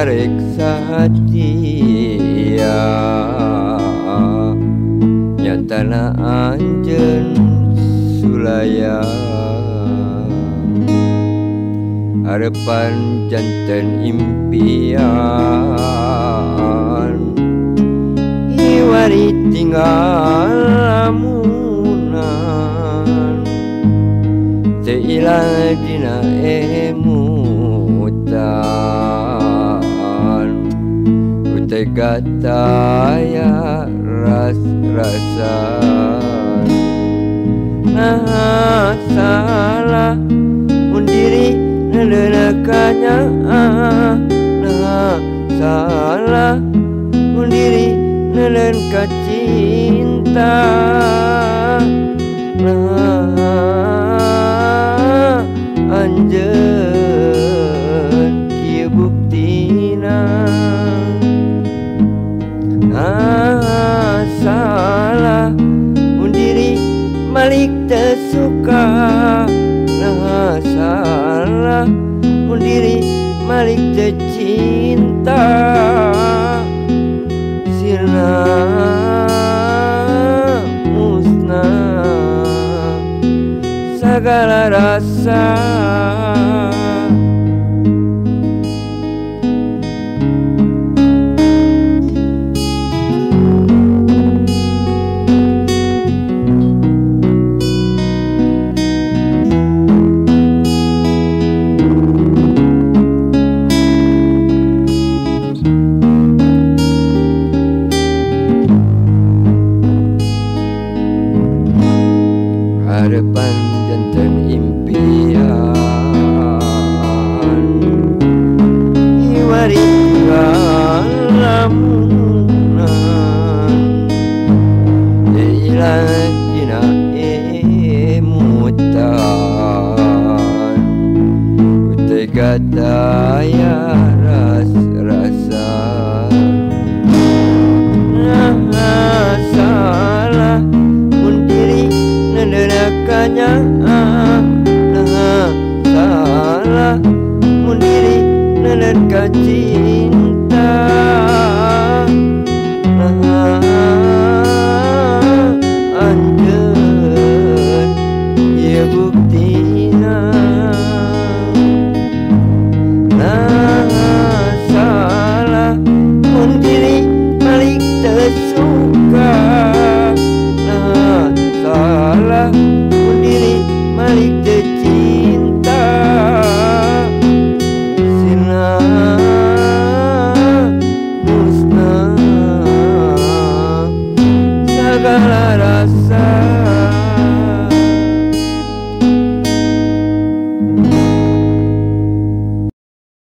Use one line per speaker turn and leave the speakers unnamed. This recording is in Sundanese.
pareksa hatia nyatana anjeun sulaya harapan janten impian iwari tinggal lamunan seilang dina emutan utega taya rasa nah salah mun diri nelenakannya nah salah mun diri nelen ka cinta nah anjeun kieu buktina nah salah mun diri balik teu suka nah salah mun diri balik teu cinta sirna musnah sagala rasa harapan janten impian iwari lamunan ilang dina emutan utega daya rasa nah salah mun diri nelenakannya nah salah mun diri nelen ka cinta nah anjeun ieu buktina nah salah mun diri balik teu suka nah salah mun diri balik teu cinta